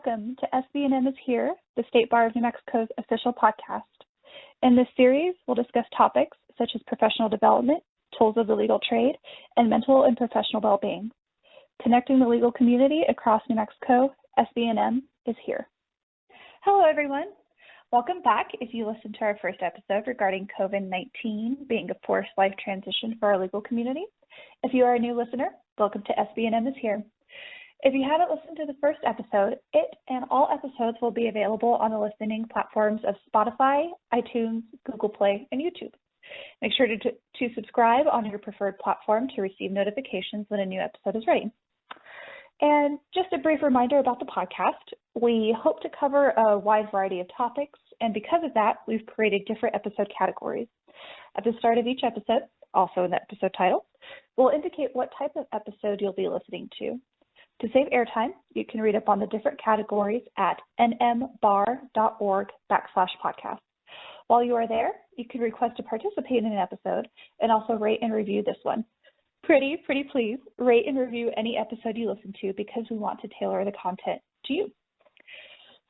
Welcome to SB&M is Here, the State Bar of New Mexico's official podcast. In this series, we'll discuss topics such as professional development, tools of the legal trade, and mental and professional well-being. Connecting the legal community across New Mexico, SB&M is here. Hello, everyone. Welcome back if you listened to our first episode regarding COVID-19 being a forced life transition for our legal community. If you are a new listener, welcome to SB&M is Here. If you haven't listened to the first episode, it and all episodes will be available on the listening platforms of Spotify, iTunes, Google Play, and YouTube. Make sure to subscribe on your preferred platform to receive notifications when a new episode is ready. And just a brief reminder about the podcast, we hope to cover a wide variety of topics, and because of that, we've created different episode categories. At the start of each episode, also in the episode title, we'll indicate what type of episode you'll be listening to. To save airtime, you can read up on the different categories at nmbar.org/podcast. While you are there, you can request to participate in an episode and also rate and review this one. Pretty please rate and review any episode you listen to because we want to tailor the content to you.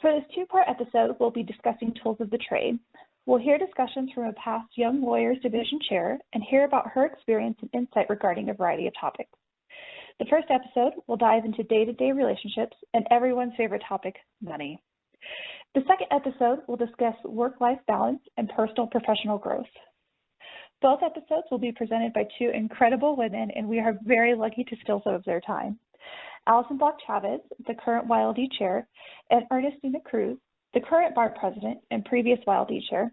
For this two-part episode, we'll be discussing tools of the trade. We'll hear discussions from a past Young Lawyers Division Chair and hear about her experience and insight regarding a variety of topics. The first episode will dive into day-to-day relationships and everyone's favorite topic, money. The second episode will discuss work-life balance and personal professional growth. Both episodes will be presented by two incredible women, and we are very lucky to steal some of their time. Allison Block-Chavez, the current YLD Chair, and Ernestina Cruz, the current Bar President and previous YLD Chair.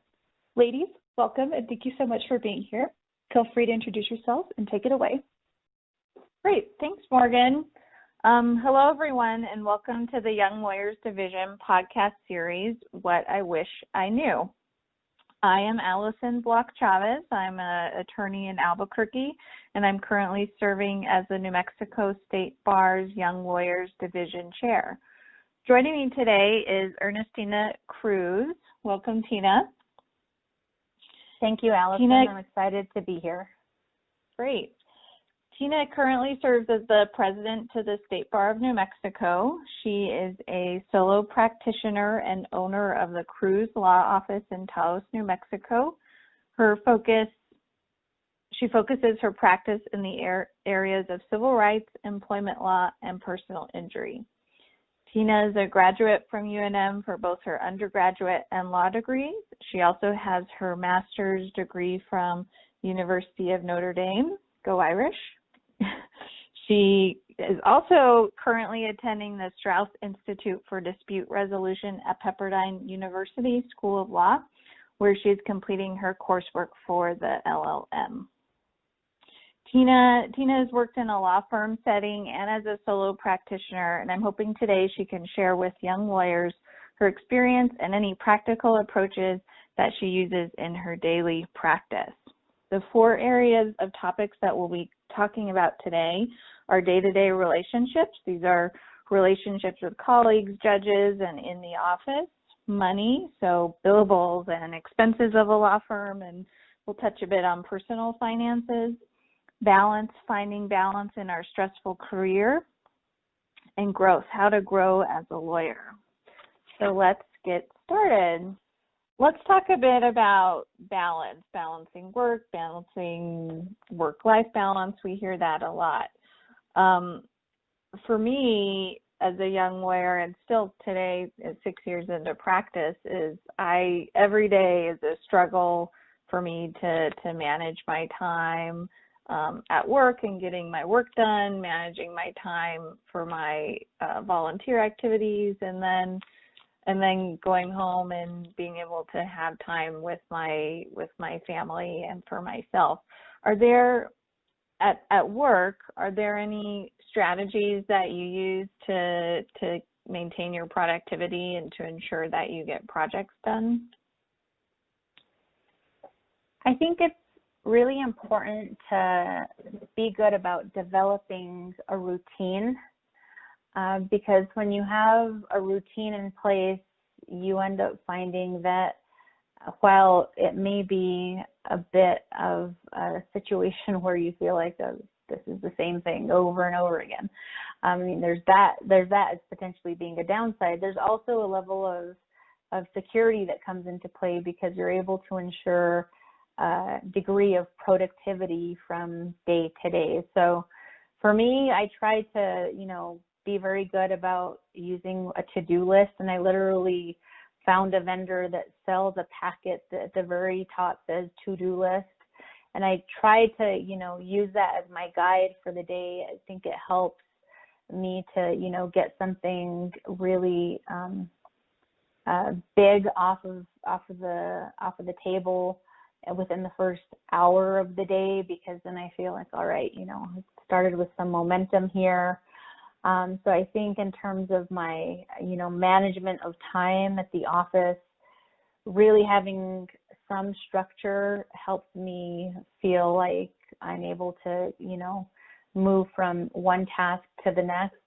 Ladies, welcome, and thank you so much for being here. Feel free to introduce yourselves and take it away. Great. Thanks, Morgan. Hello, everyone, and welcome to the Young Lawyers Division podcast series, What I Wish I Knew. I am Allison Block-Chavez. I'm an attorney in Albuquerque, and I'm currently serving as the New Mexico State Bar's Young Lawyers Division Chair. Joining me today is Ernestina Cruz. Welcome, Tina. Thank you, Allison. I'm excited to be here. Great. Tina currently serves as the president to the State Bar of New Mexico. She is a solo practitioner and owner of the Cruz Law Office in Taos, New Mexico. She focuses her practice in the areas of civil rights, employment law, and personal injury. Tina is a graduate from UNM for both her undergraduate and law degrees. She also has her master's degree from University of Notre Dame. Go Irish. She is also currently attending the Strauss Institute for Dispute Resolution at Pepperdine University School of Law, where she is completing her coursework for the LLM. Tina has worked in a law firm setting and as a solo practitioner, and I'm hoping today she can share with young lawyers her experience and any practical approaches that she uses in her daily practice. The four areas of topics that we'll be talking about today are day-to-day relationships. These are relationships with colleagues, judges, and in the office. Money, so billables and expenses of a law firm, and we'll touch a bit on personal finances. Balance, finding balance in our stressful career. And growth, how to grow as a lawyer. So let's get started. Let's talk a bit about balance, balancing work, balancing work-life balance. We hear that a lot. For me, as a young lawyer, and still today, 6 years into practice, every day is a struggle for me to manage my time at work and getting my work done, managing my time for my volunteer activities, and then going home and being able to have time with my family and for myself. Are there at work, are there any strategies that you use to maintain your productivity and to ensure that you get projects done? I think it's really important to be good about developing a routine. Because when you have a routine in place, you end up finding that while it may be a bit of a situation where you feel like this is the same thing over and over again. I mean, there's that as potentially being a downside. There's also a level of security that comes into play because you're able to ensure a degree of productivity from day to day. So for me, I try to, be very good about using a to-do list, and I literally found a vendor that sells a packet that at the very top says to-do list, and I try to, use that as my guide for the day. I think it helps me to, get something really big off of the table within the first hour of the day, because then I feel like, all right, it started with some momentum here. So I think in terms of my, management of time at the office, really having some structure helps me feel like I'm able to, move from one task to the next.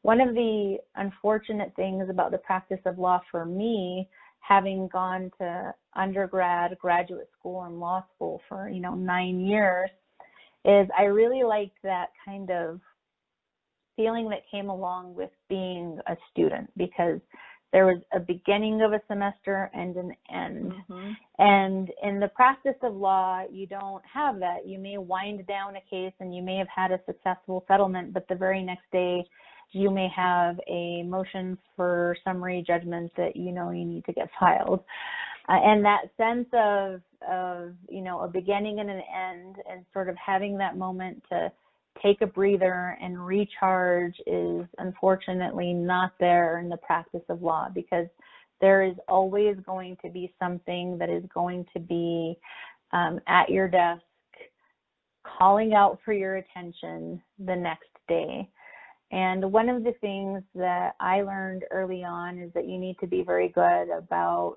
One of the unfortunate things about the practice of law for me, having gone to undergrad, graduate school, and law school for, 9 years, is I really liked that kind of feeling that came along with being a student, because there was a beginning of a semester and an end. Mm-hmm. And in the practice of law, you don't have that. You may wind down a case and you may have had a successful settlement, but the very next day you may have a motion for summary judgment that you need to get filed. And that sense of a beginning and an end, and sort of having that moment to take a breather and recharge, is unfortunately not there in the practice of law, because there is always going to be something that is going to be at your desk calling out for your attention the next day. And one of the things that I learned early on is that you need to be very good about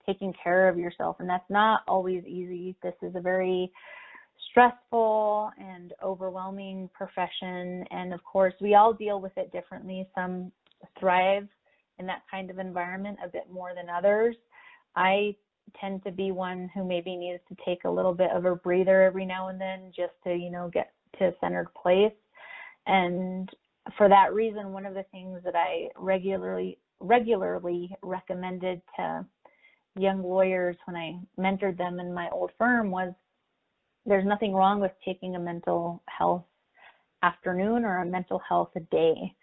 taking care of yourself. And that's not always easy. This is a very stressful and overwhelming profession. And of course, we all deal with it differently. Some thrive in that kind of environment a bit more than others. I tend to be one who maybe needs to take a little bit of a breather every now and then just to, get to a centered place. And for that reason, one of the things that I regularly recommended to young lawyers when I mentored them in my old firm was, there's nothing wrong with taking a mental health afternoon or a mental health day.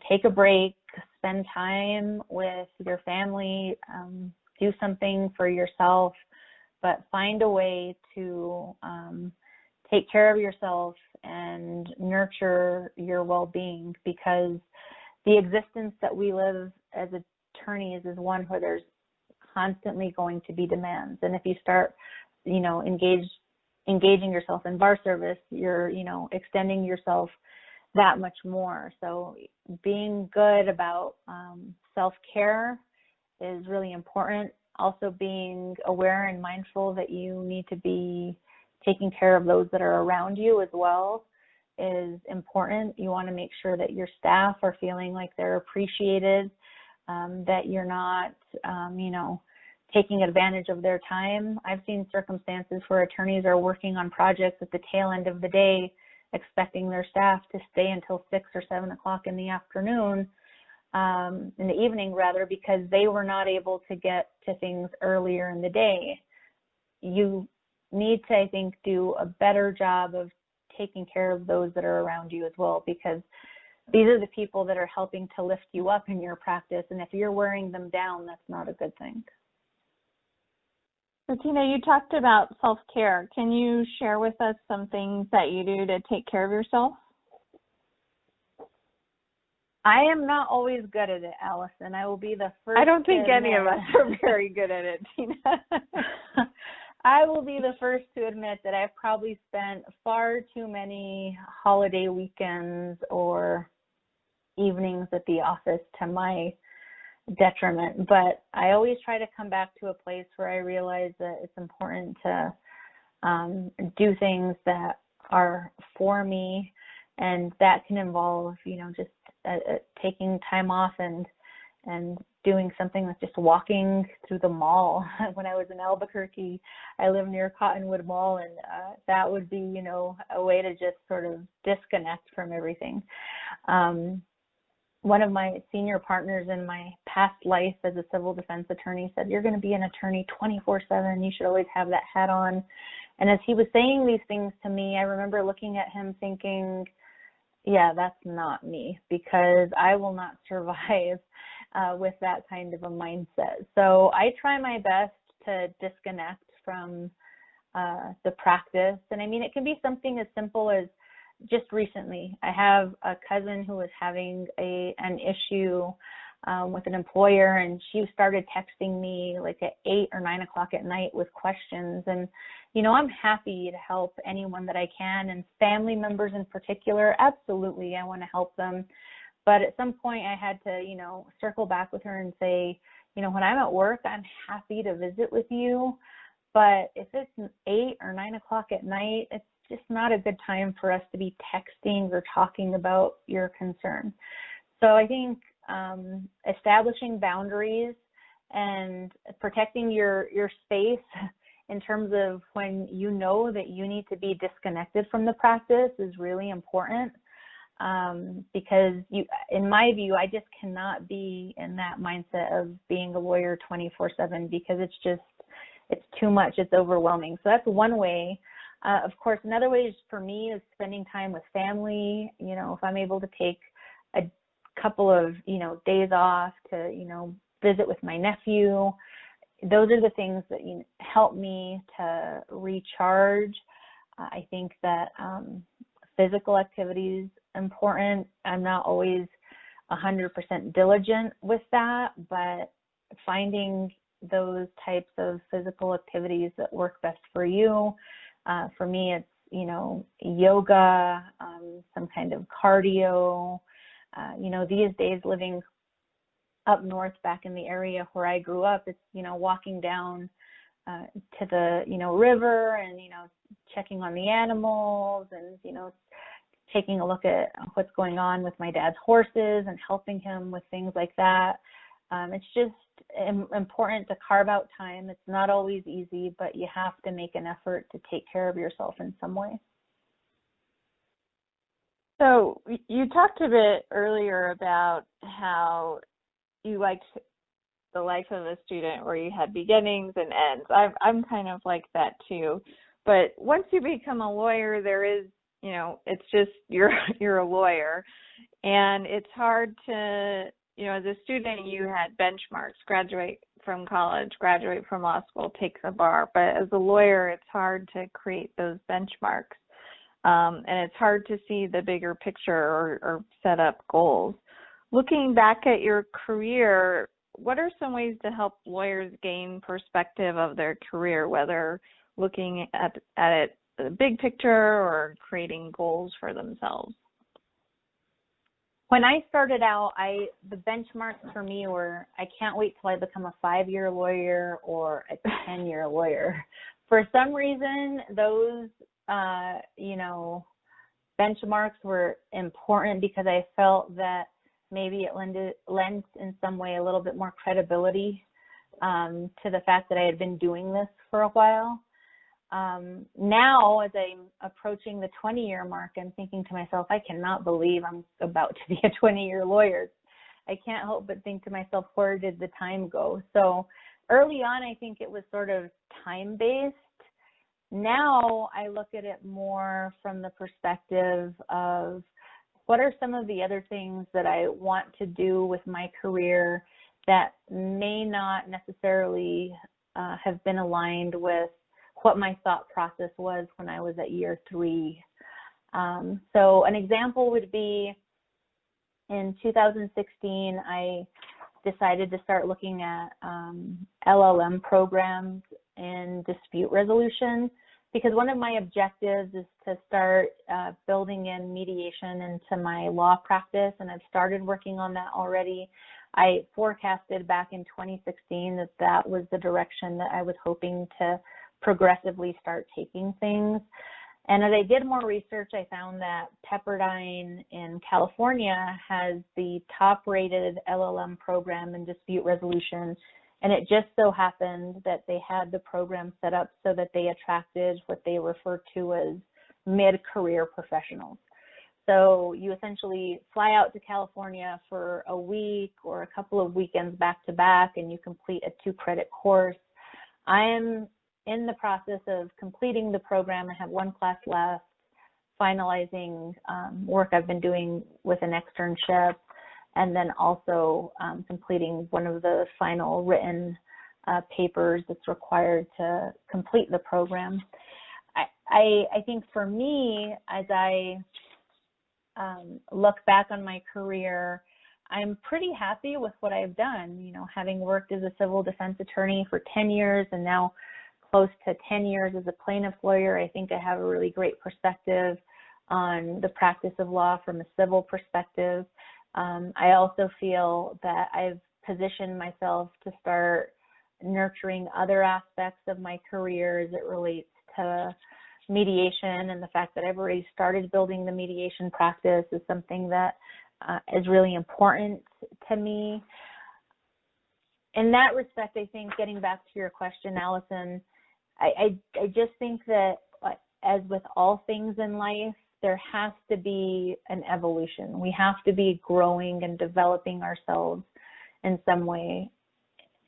Take a break, spend time with your family, do something for yourself, but find a way to take care of yourself and nurture your well-being, because the existence that we live as attorneys is one where there's constantly going to be demands. And if you start, engaging yourself in bar service, you're, extending yourself that much more. So being good about self-care is really important. Also being aware and mindful that you need to be taking care of those that are around you as well is important. You want to make sure that your staff are feeling like they're appreciated, that you're not, taking advantage of their time. I've seen circumstances where attorneys are working on projects at the tail end of the day, expecting their staff to stay until 6 or 7 o'clock in the afternoon, in the evening rather, because they were not able to get to things earlier in the day. You need to, I think, do a better job of taking care of those that are around you as well, because these are the people that are helping to lift you up in your practice. And if you're wearing them down, that's not a good thing. So Tina, you talked about self-care. Can you share with us some things that you do to take care of yourself? I am not always good at it, Allison. I will be the first. I don't think any of us are very good at it, Tina. I will be the first to admit that I've probably spent far too many holiday weekends or evenings at the office to my detriment. But I always try to come back to a place where I realize that it's important to do things that are for me, and that can involve, just taking time off and doing something like just walking through the mall. When I was in Albuquerque, I live near Cottonwood Mall, and that would be, you know, a way to just sort of disconnect from everything. One of my senior partners in my past life as a civil defense attorney said, "You're going to be an attorney 24/7. You should always have that hat on." And as he was saying these things to me, I remember looking at him thinking, yeah, that's not me, because I will not survive with that kind of a mindset. So I try my best to disconnect from the practice. And I mean, it can be something as simple as just recently, I have a cousin who was having an issue with an employer, and she started texting me like at 8 or 9 o'clock at night with questions. And, you know, I'm happy to help anyone that I can, and family members in particular, absolutely, I want to help them. But at some point I had to, you know, circle back with her and say, you know, when I'm at work, I'm happy to visit with you. But if it's 8 or 9 o'clock at night, it's just not a good time for us to be texting or talking about your concern. So I think establishing boundaries and protecting your space in terms of when you know that you need to be disconnected from the practice is really important, because in my view, I just cannot be in that mindset of being a lawyer 24/7, because it's too much, it's overwhelming. So that's one way. Of course, another way is for me is spending time with family. You know, if I'm able to take a couple of, you know, days off to, you know, visit with my nephew, those are the things that help me to recharge. I think that physical activity is important. I'm not always 100% diligent with that, but finding those types of physical activities that work best for you. For me, it's, you know, yoga, some kind of cardio. You know, these days living up north back in the area where I grew up, it's, you know, walking down to the, you know, river and, you know, checking on the animals and, you know, taking a look at what's going on with my dad's horses and helping him with things like that. It's just important to carve out time. It's not always easy, but you have to make an effort to take care of yourself in some way. So you talked a bit earlier about how you liked the life of a student where you had beginnings and ends. I'm kind of like that too. But once you become a lawyer, there is, you know, it's just you're a lawyer, and it's hard to, you know, as a student you had benchmarks, graduate from college, graduate from law school, take the bar. But as a lawyer, it's hard to create those benchmarks. And it's hard to see the bigger picture or set up goals. Looking back at your career, what are some ways to help lawyers gain perspective of their career, whether looking at it the big picture or creating goals for themselves? When I started out, the benchmarks for me were, I can't wait till I become a 5-year lawyer or a 10-year lawyer. For some reason, those, you know, benchmarks were important because I felt that maybe it lends in some way a little bit more credibility to the fact that I had been doing this for a while. Now, as I'm approaching the 20-year mark, I'm thinking to myself, I cannot believe I'm about to be a 20-year lawyer. I can't help but think to myself, where did the time go? So early on, I think it was sort of time-based. Now I look at it more from the perspective of what are some of the other things that I want to do with my career that may not necessarily have been aligned with what my thought process was when I was at year 3. So an example would be in 2016, I decided to start looking at LLM programs in dispute resolution, because one of my objectives is to start building in mediation into my law practice, and I've started working on that already. I forecasted back in 2016 that that was the direction that I was hoping to progressively start taking things. And as I did more research, I found that Pepperdine in California has the top-rated LLM program in dispute resolution. And it just so happened that they had the program set up so that they attracted what they refer to as mid-career professionals. So you essentially fly out to California for a week or a couple of weekends back to back, and you complete a 2-credit course. I am in the process of completing the program. I have 1 class left, finalizing work I've been doing with an externship, and then also completing one of the final written papers that's required to complete the program. I think for me, as I look back on my career, I'm pretty happy with what I've done. You know, having worked as a civil defense attorney for 10 years and now close to 10 years as a plaintiff lawyer, I think I have a really great perspective on the practice of law from a civil perspective. I also feel that I've positioned myself to start nurturing other aspects of my career as it relates to mediation, and the fact that I've already started building the mediation practice is something that is really important to me. In that respect, I think, getting back to your question, Allison, I just think that, as with all things in life, there has to be an evolution. We have to be growing and developing ourselves in some way.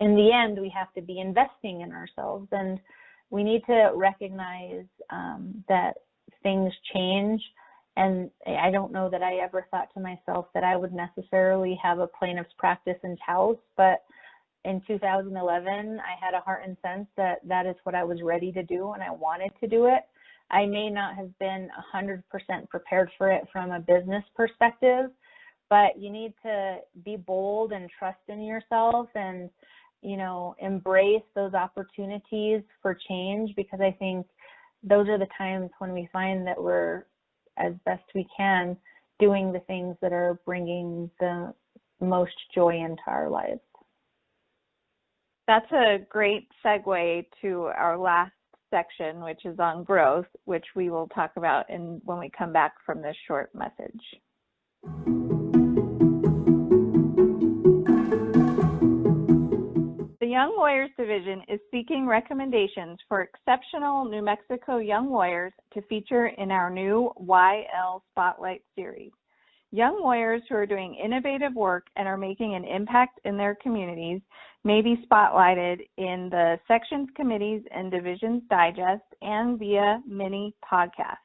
In the end, we have to be investing in ourselves, and we need to recognize that things change. And I don't know that I ever thought to myself that I would necessarily have a plaintiff's practice in-house, but in 2011, I had a heart and sense that that is what I was ready to do, and I wanted to do it. I may not have been 100% prepared for it from a business perspective, but you need to be bold and trust in yourself and, you know, embrace those opportunities for change, because I think those are the times when we find that we're, as best we can, doing the things that are bringing the most joy into our lives. That's a great segue to our last section, which is on growth, which we will talk about when we come back from this short message. The Young Lawyers Division is seeking recommendations for exceptional New Mexico young lawyers to feature in our new YL Spotlight series. Young lawyers who are doing innovative work and are making an impact in their communities may be spotlighted in the Sections Committees and Divisions Digest and via mini podcasts.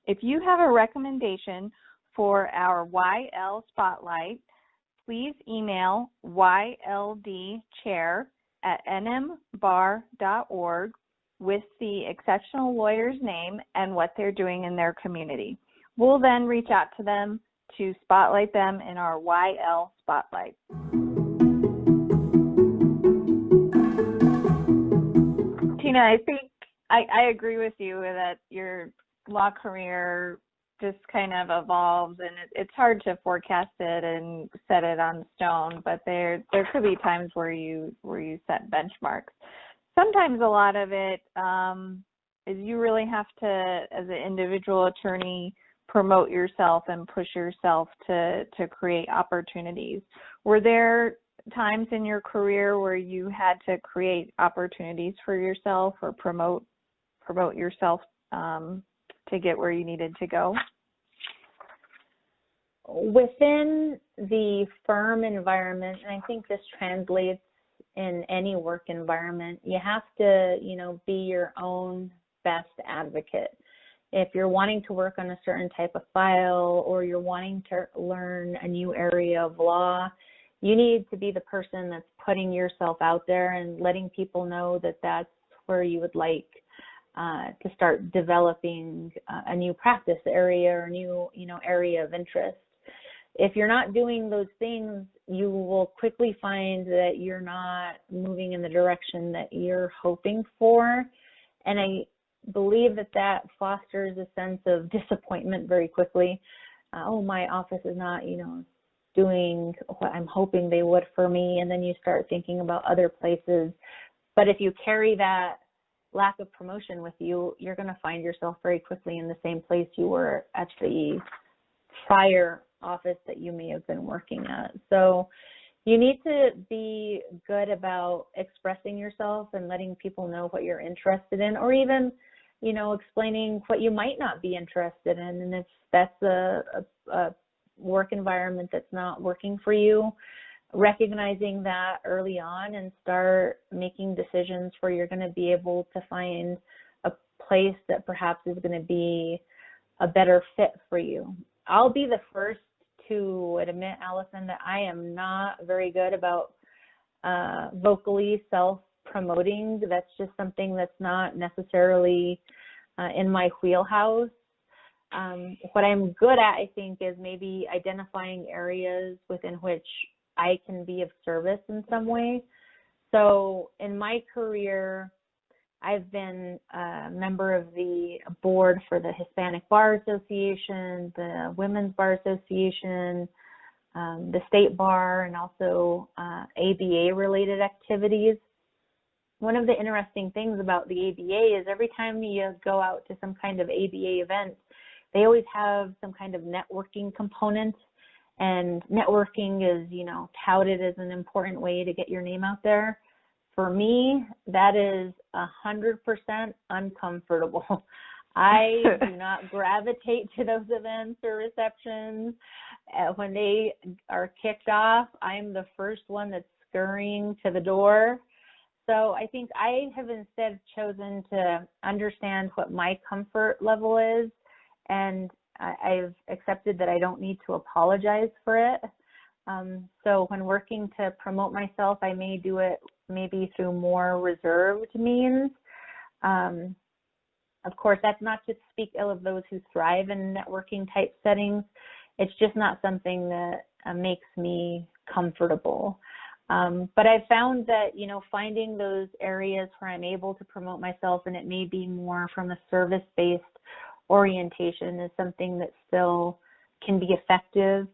If you have a recommendation for our YL Spotlight, please email yldchair@nmbar.org with the exceptional lawyer's name and what they're doing in their community. We'll then reach out to them to spotlight them in our YL Spotlight. Tina, I think I agree with you that your law career just kind of evolves, and it's hard to forecast it and set it on stone, but there could be times where you set benchmarks. Sometimes a lot of it is you really have to, as an individual attorney, promote yourself and push yourself to create opportunities. Were there times in your career where you had to create opportunities for yourself or promote yourself to get where you needed to go? Within the firm environment, and I think this translates in any work environment, you have to, be your own best advocate. If you're wanting to work on a certain type of file or you're wanting to learn a new area of law, you need to be the person that's putting yourself out there and letting people know that that's where you would like to start developing a new practice area or new, area of interest. If you're not doing those things, you will quickly find that you're not moving in the direction that you're hoping for. And I believe that fosters a sense of disappointment very quickly. My office is not, doing what I'm hoping they would for me. And then you start thinking about other places. But if you carry that lack of promotion with you, you're going to find yourself very quickly in the same place you were at the prior office that you may have been working at. So you need to be good about expressing yourself and letting people know what you're interested in, or even, you know, explaining what you might not be interested in. And if that's a work environment that's not working for you, recognizing that early on and start making decisions where you're going to be able to find a place that perhaps is going to be a better fit for you. I'll be the first to admit, Allison, that I am not very good about vocally self-promoting. That's just something that's not necessarily in my wheelhouse. What I'm good at, I think, is maybe identifying areas within which I can be of service in some way. So in my career, I've been a member of the board for the Hispanic Bar Association, the Women's Bar Association, the State Bar, and also ABA-related activities. One of the interesting things about the ABA is every time you go out to some kind of ABA event, they always have some kind of networking component. And networking is, you know, touted as an important way to get your name out there. For me, that is 100% uncomfortable. I do not gravitate to those events or receptions. When they are kicked off, I'm the first one that's scurrying to the door. So I think I have instead chosen to understand what my comfort level is, and I've accepted that I don't need to apologize for it. So when working to promote myself, I may do it maybe through more reserved means. Of course, that's not to speak ill of those who thrive in networking type settings. It's just not something that makes me comfortable. But I've found that, you know, finding those areas where I'm able to promote myself, and it may be more from a service-based orientation, is something that still can be effective.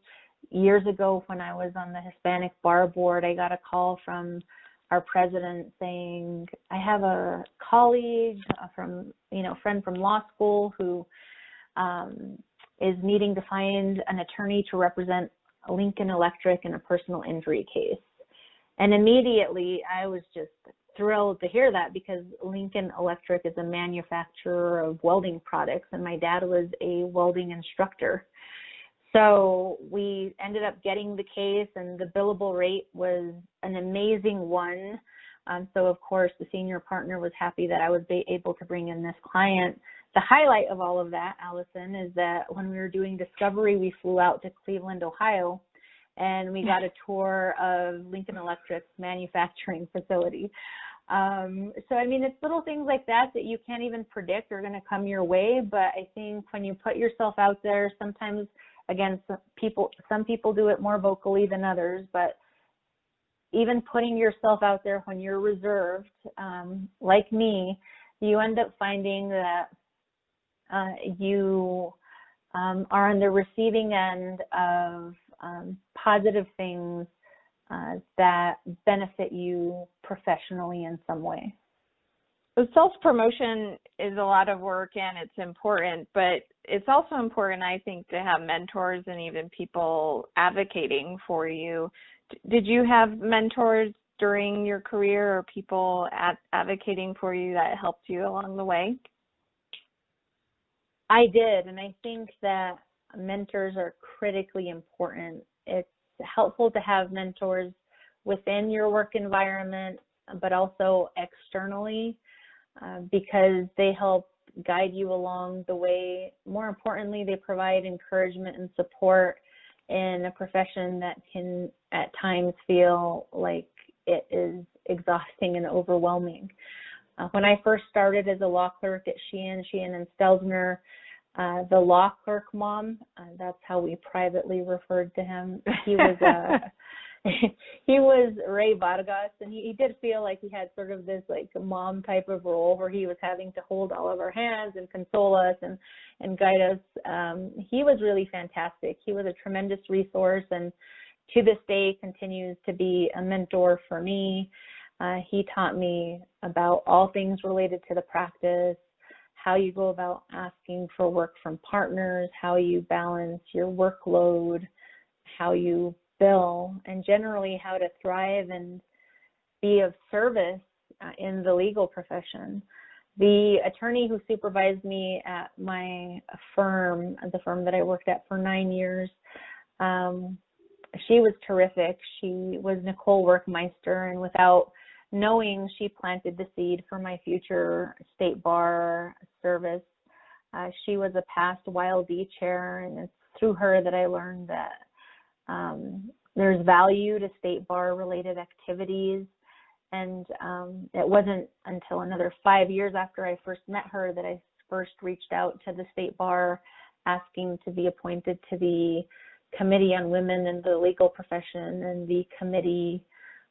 Years ago, when I was on the Hispanic Bar Board, I got a call from our president saying, I have a colleague friend from law school who is needing to find an attorney to represent Lincoln Electric in a personal injury case. And immediately I was just thrilled to hear that, because Lincoln Electric is a manufacturer of welding products, and my dad was a welding instructor. So we ended up getting the case, and the billable rate was an amazing one. So of course the senior partner was happy that I was able to bring in this client. The highlight of all of that, Allison, is that when we were doing discovery, we flew out to Cleveland, Ohio, and we got a tour of Lincoln Electric's manufacturing facility. So, I mean, it's little things like that that you can't even predict are going to come your way. But I think when you put yourself out there, sometimes, again, some people do it more vocally than others, but even putting yourself out there when you're reserved, like me, you end up finding that you are on the receiving end of positive things that benefit you professionally in some way. Self-promotion is a lot of work, and it's important, but it's also important, I think, to have mentors and even people advocating for you. Did you have mentors during your career, or people advocating for you that helped you along the way? I did, and I think that mentors are critically important. It's helpful to have mentors within your work environment, but also externally, because they help guide you along the way. More importantly, they provide encouragement and support in a profession that can at times feel like it is exhausting and overwhelming. When I first started as a law clerk at Sheehan and Stelzner, the law clerk mom, that's how we privately referred to him. He was he was Ray Vargas, and he did feel like he had sort of this like mom type of role where he was having to hold all of our hands and console us and guide us. He was really fantastic. He was a tremendous resource, and to this day continues to be a mentor for me. He taught me about all things related to the practice, how you go about asking for work from partners, how you balance your workload, how you bill, and generally how to thrive and be of service in the legal profession. The attorney who supervised me at my firm, the firm that I worked at for 9 years, she was terrific. She was Nicole Workmeister, and without knowing, she planted the seed for my future state bar service. She was a past YLD chair, and it's through her that I learned that there's value to state bar related activities. And it wasn't until another 5 years after I first met her that I first reached out to the state bar asking to be appointed to the Committee on Women in the Legal Profession and the Committee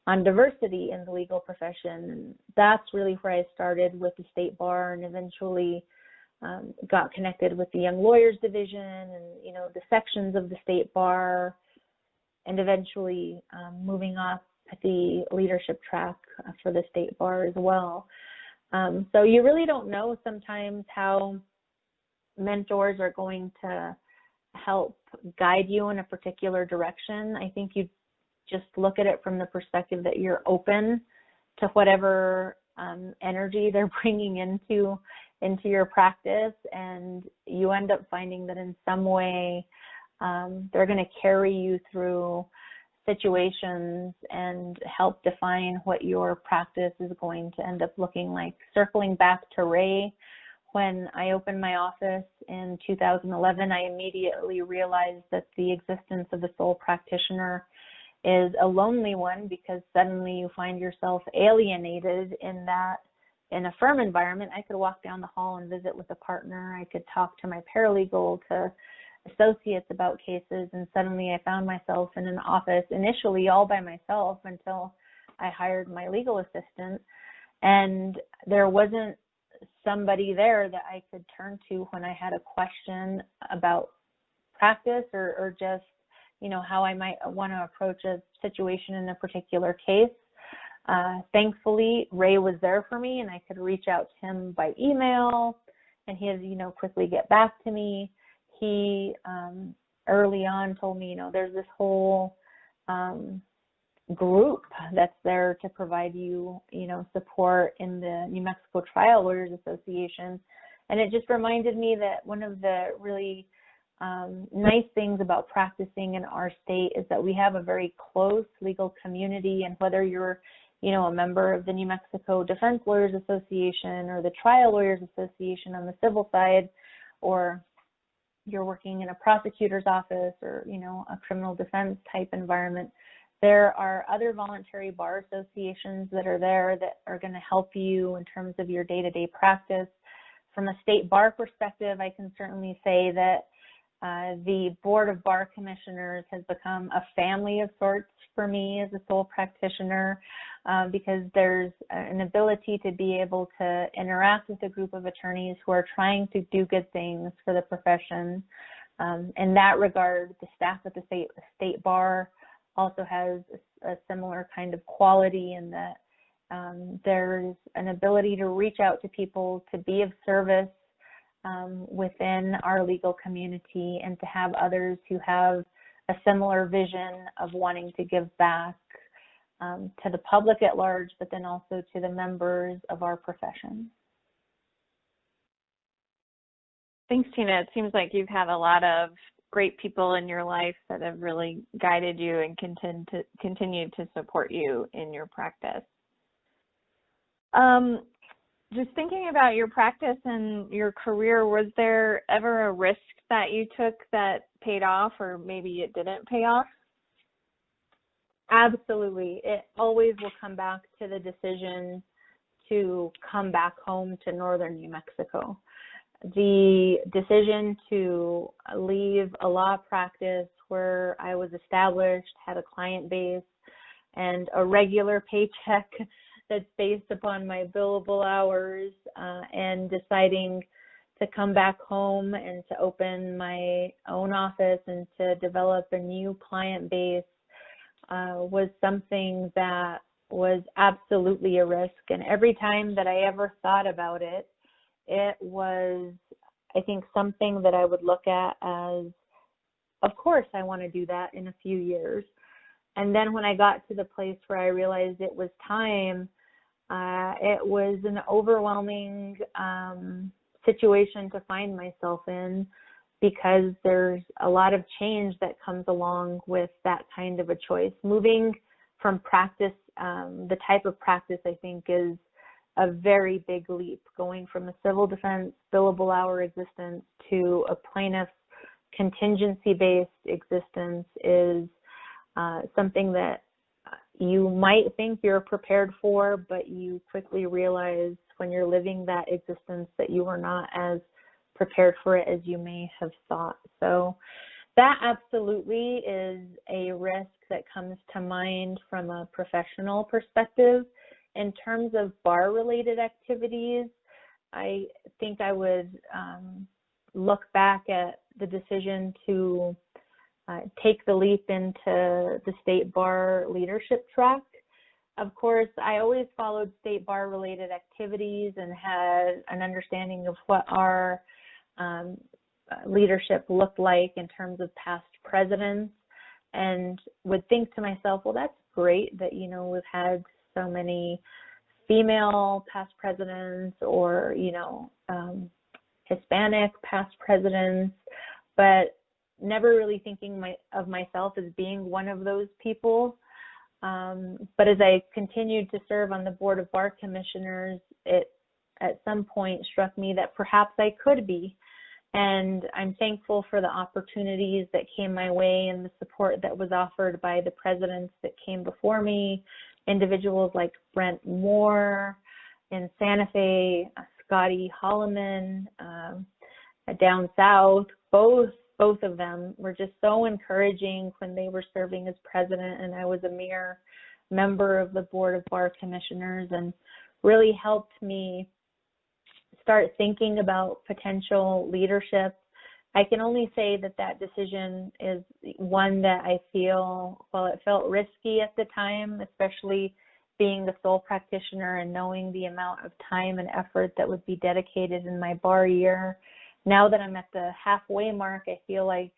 on Diversity in the Legal Profession. And that's really where I started with the state bar, and eventually got connected with the Young Lawyers Division and, you know, the sections of the state bar, and eventually moving up the leadership track for the state bar as well. So you really don't know sometimes how mentors are going to help guide you in a particular direction. I think you just look at it from the perspective that you're open to whatever energy they're bringing into your practice, and you end up finding that in some way they're going to carry you through situations and help define what your practice is going to end up looking like. Circling back to Ray, when I opened my office in 2011, I immediately realized that the existence of the sole practitioner is a lonely one, because suddenly you find yourself alienated in a firm environment. I could walk down the hall and visit with a partner. I could talk to my paralegal, to associates about cases, and suddenly I found myself in an office initially all by myself until I hired my legal assistant, and there wasn't somebody there that I could turn to when I had a question about practice or just, you know, how I might want to approach a situation in a particular case. Thankfully, Ray was there for me, and I could reach out to him by email, and he'd, you know, quickly get back to me. He early on told me, you know, there's this whole group that's there to provide you, you know, support in the New Mexico Trial Lawyers Association. And it just reminded me that one of the really nice things about practicing in our state is that we have a very close legal community, and whether you're, you know, a member of the New Mexico Defense Lawyers Association or the Trial Lawyers Association on the civil side, or you're working in a prosecutor's office or, you know, a criminal defense type environment, there are other voluntary bar associations that are there that are going to help you in terms of your day-to-day practice. From a state bar perspective, I can certainly say that the Board of Bar Commissioners has become a family of sorts for me as a sole practitioner, because there's an ability to be able to interact with a group of attorneys who are trying to do good things for the profession. In that regard, the staff at the state bar also has a similar kind of quality, in that there's an ability to reach out to people, to be of service within our legal community, and to have others who have a similar vision of wanting to give back to the public at large, but then also to the members of our profession. Thanks, Tina. It seems like you've had a lot of great people in your life that have really guided you and continue to support you in your practice. Just thinking about your practice and your career, was there ever a risk that you took that paid off, or maybe it didn't pay off? Absolutely. It always will come back to the decision to come back home to northern New Mexico. The decision to leave a law practice where I was established, had a client base, and a regular paycheck that's based upon my billable hours, and deciding to come back home and to open my own office and to develop a new client base was something that was absolutely a risk. And every time that I ever thought about it, it was, I think, something that I would look at as, of course, I want to do that in a few years. And then when I got to the place where I realized it was time, it was an overwhelming situation to find myself in, because there's a lot of change that comes along with that kind of a choice. Moving from practice, the type of practice, I think, is a very big leap. Going from a civil defense billable hour existence to a plaintiff's contingency-based existence is something that you might think you're prepared for, but you quickly realize when you're living that existence that you are not as prepared for it as you may have thought. So that absolutely is a risk that comes to mind from a professional perspective. In terms of bar-related activities, I think I would look back at the decision to take the leap into the state bar leadership track. Of course, I always followed state bar related activities and had an understanding of what our leadership looked like in terms of past presidents, and would think to myself, well, that's great that, you know, we've had so many female past presidents or, you know, Hispanic past presidents, but never really thinking of myself as being one of those people. But as I continued to serve on the Board of Bar Commissioners, it at some point struck me that perhaps I could be. And I'm thankful for the opportunities that came my way and the support that was offered by the presidents that came before me, individuals like Brent Moore in Santa Fe, Scotty Holloman down south. Both of them were just so encouraging when they were serving as president, and I was a mere member of the Board of Bar Commissioners, and really helped me start thinking about potential leadership. I can only say that that decision is one that I feel, while it felt risky at the time, especially being the sole practitioner and knowing the amount of time and effort that would be dedicated in my bar year, now that I'm at the halfway mark, I feel like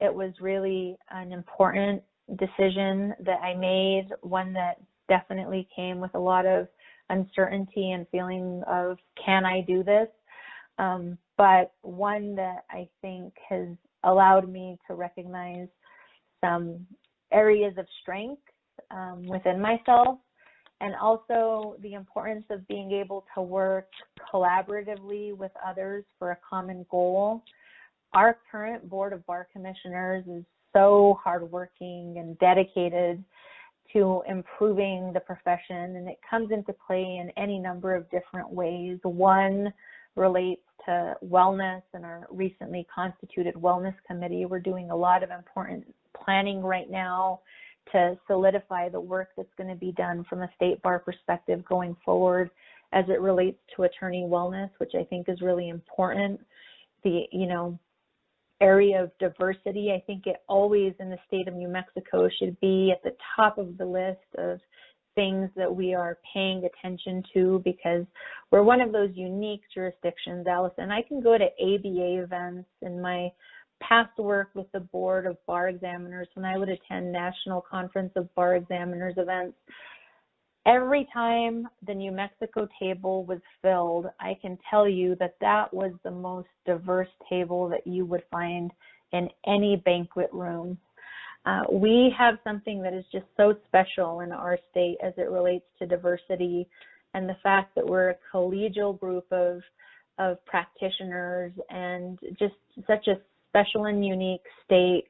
it was really an important decision that I made, one that definitely came with a lot of uncertainty and feeling of, can I do this? But one that I think has allowed me to recognize some areas of strength within myself, and also the importance of being able to work collaboratively with others for a common goal. Our current Board of Bar Commissioners is so hardworking and dedicated to improving the profession, and it comes into play in any number of different ways. One relates to wellness and our recently constituted wellness committee. We're doing a lot of important planning right now to solidify the work that's going to be done from a state bar perspective going forward as it relates to attorney wellness, which I think is really important. The, you know, area of diversity, I think it always in the state of New Mexico should be at the top of the list of things that we are paying attention to, because we're one of those unique jurisdictions, Allison. I can go to ABA events in my past work with the Board of Bar Examiners when I would attend National Conference of Bar Examiners events. Every time the New Mexico table was filled, I can tell you that that was the most diverse table that you would find in any banquet room. We have something that is just so special in our state as it relates to diversity, and the fact that we're a collegial group of practitioners, and just such a special and unique state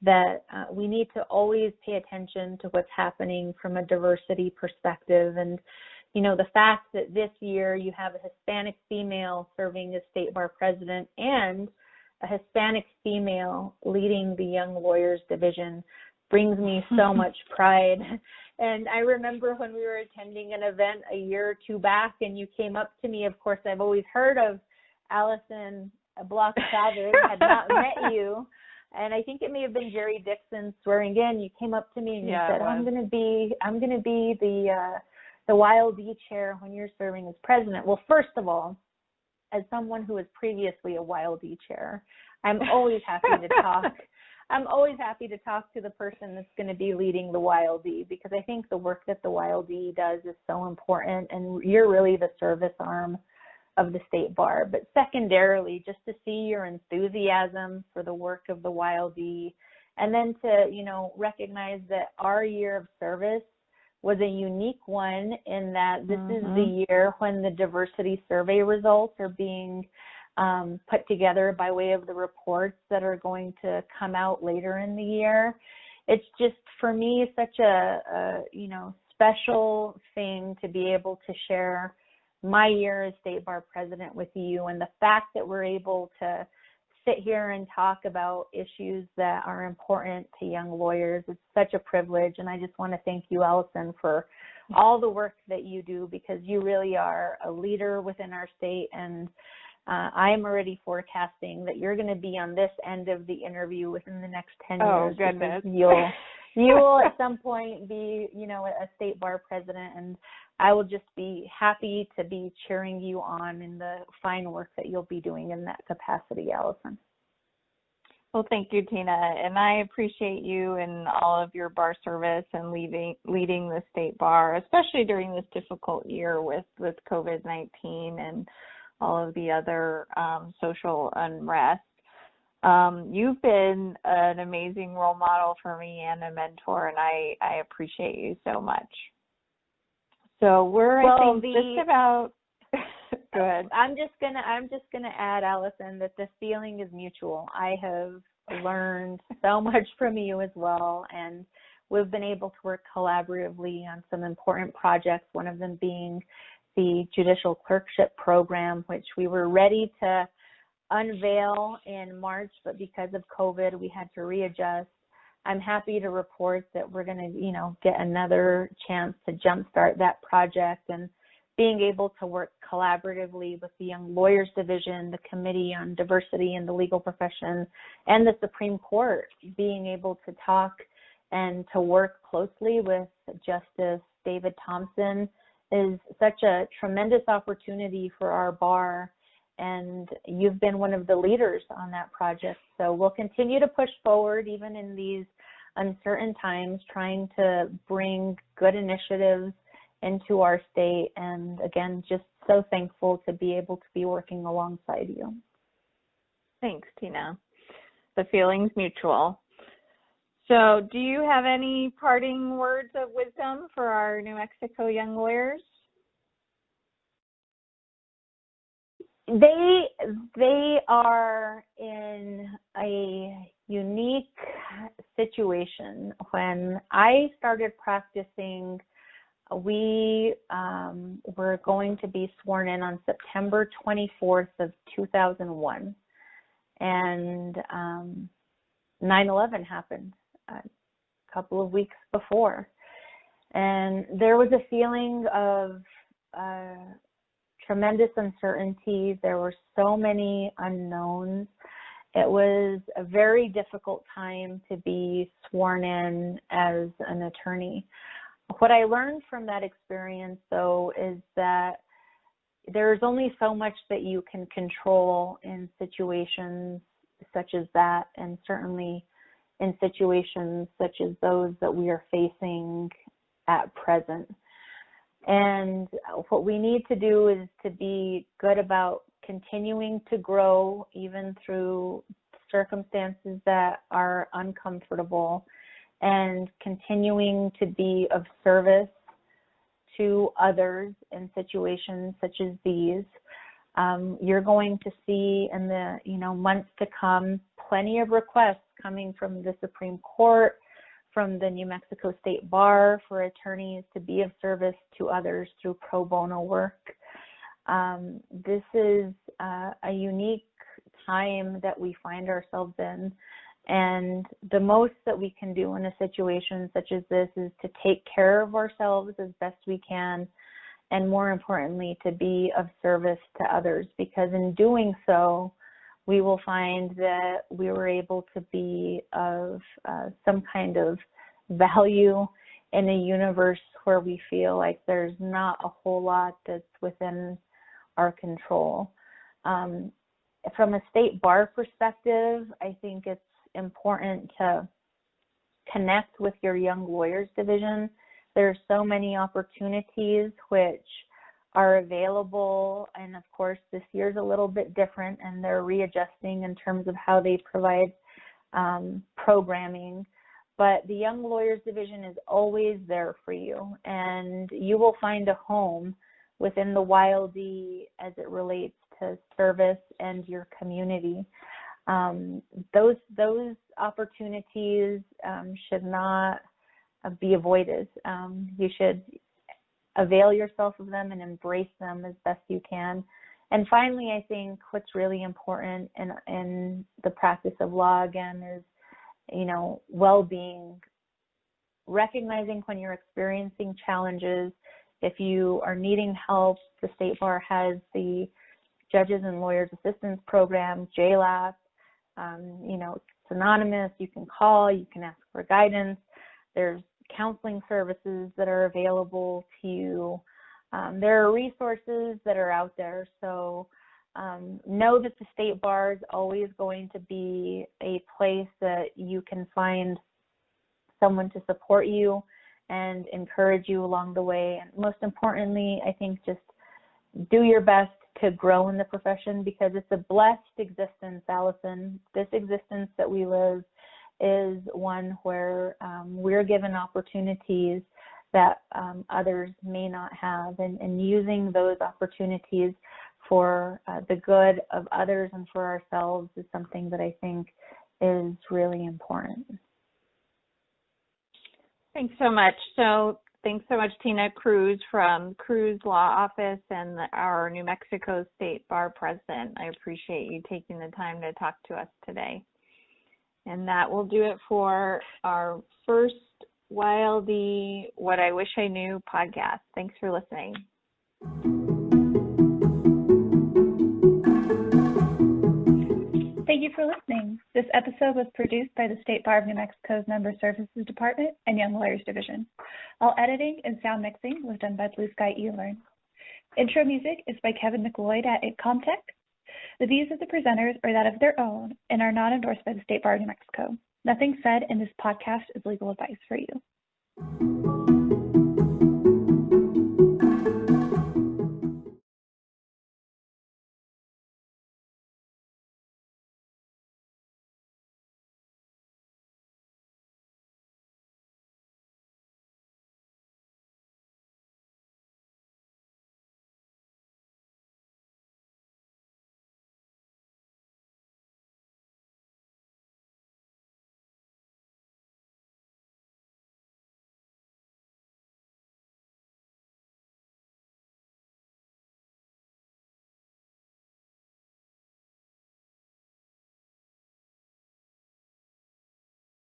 that we need to always pay attention to what's happening from a diversity perspective. And, you know, the fact that this year you have a Hispanic female serving as state bar president and a Hispanic female leading the Young Lawyers Division brings me so much pride. And I remember when we were attending an event a year or two back, and you came up to me. Of course, I've always heard of Allison Block-Chavez, had not met you. and I think it may have been Jerry Dixon swearing in. You came up to me and you said, I'm going to be the YLD chair when you're serving as president. Well, first of all, as someone who was previously a YLD chair, I'm always happy to talk. I'm always happy to talk to the person that's going to be leading the YLD, because I think the work that the YLD does is so important, and you're really the service arm of the State Bar. But secondarily, just to see your enthusiasm for the work of the YLD, and then to, recognize that our year of service was a unique one in that this is the year when the diversity survey results are being put together by way of the reports that are going to come out later in the year. It's just, for me, such a special thing to be able to share my year as State Bar President with you, and the fact that we're able to sit here and talk about issues that are important to young lawyers. It's such a privilege, and I just want to thank you, Allison, for all the work that you do, because you really are a leader within our state, and I'm already forecasting that you're going to be on this end of the interview within the next 10 years. Oh, goodness. You will at some point be, a State Bar President, and I will just be happy to be cheering you on in the fine work that you'll be doing in that capacity, Allison. Well, thank you, Tina, and I appreciate you and all of your bar service and leading the State Bar, especially during this difficult year with COVID-19 and all of the other social unrest. You've been an amazing role model for me and a mentor, and I appreciate you so much. So just about. Go ahead. I'm just gonna add, Allison, that the feeling is mutual. I have learned so much from you as well, and we've been able to work collaboratively on some important projects. One of them being the judicial clerkship program, which we were ready to unveil in March, but because of COVID, we had to readjust. I'm happy to report that we're going to, get another chance to jumpstart that project, and being able to work collaboratively with the Young Lawyers Division, the Committee on Diversity in the Legal Profession, and the Supreme Court, being able to talk and to work closely with Justice David Thompson is such a tremendous opportunity for our bar, and you've been one of the leaders on that project. So we'll continue to push forward even in these uncertain times, trying to bring good initiatives into our state, and again, just so thankful to be able to be working alongside you. Thanks, Tina. The feeling's mutual. So do you have any parting words of wisdom for our New Mexico young lawyers? They are in a unique situation. When I started practicing, we were going to be sworn in on September 24th of 2001, and 9/11 happened a couple of weeks before, and there was a feeling of tremendous uncertainty. There were so many unknowns. It was a very difficult time to be sworn in as an attorney. What I learned from that experience, though, is that there's only so much that you can control in situations such as that, and certainly in situations such as those that we are facing at present. And what we need to do is to be good about continuing to grow even through circumstances that are uncomfortable, and continuing to be of service to others in situations such as these. You're going to see in the months to come plenty of requests coming from the Supreme Court, from the New Mexico State Bar, for attorneys to be of service to others through pro bono work. This is a unique time that we find ourselves in, and the most that we can do in a situation such as this is to take care of ourselves as best we can, and more importantly, to be of service to others, because in doing so, we will find that we were able to be of some kind of value in a universe where we feel like there's not a whole lot that's within our control. From a state bar perspective, I think it's important to connect with your Young Lawyers Division. There are so many opportunities which are available, and of course this year's a little bit different and they're readjusting in terms of how they provide programming, but the Young Lawyers Division is always there for you, and you will find a home within the YLD as it relates to service and your community. Those opportunities should not be avoided. You should avail yourself of them and embrace them as best you can. And finally, I think what's really important in the practice of law, again, is, well-being, recognizing when you're experiencing challenges. If you are needing help, the State Bar has the Judges and Lawyers Assistance Program, JLAP. It's anonymous. You can call, you can ask for guidance. There's counseling services that are available to you. There are resources that are out there. So know that the State Bar is always going to be a place that you can find someone to support you and encourage you along the way. And most importantly, I think just do your best to grow in the profession, because it's a blessed existence, Allison. This existence that we live is one where we're given opportunities that others may not have, and using those opportunities for the good of others and for ourselves is something that I think is really important. Thanks so much. Thanks so much, Tina Cruz from Cruz Law Office and our New Mexico State Bar President. I appreciate you taking the time to talk to us today. And that will do it for our first YLD What I Wish I Knew podcast. Thanks for listening. Thank you for listening. This episode was produced by the State Bar of New Mexico's Member Services Department and Young Lawyers Division. All editing and sound mixing was done by Blue Sky eLearn. Intro music is by Kevin McLeod at Comtech. The views of the presenters are that of their own and are not endorsed by the State Bar of New Mexico. Nothing said in this podcast is legal advice for you.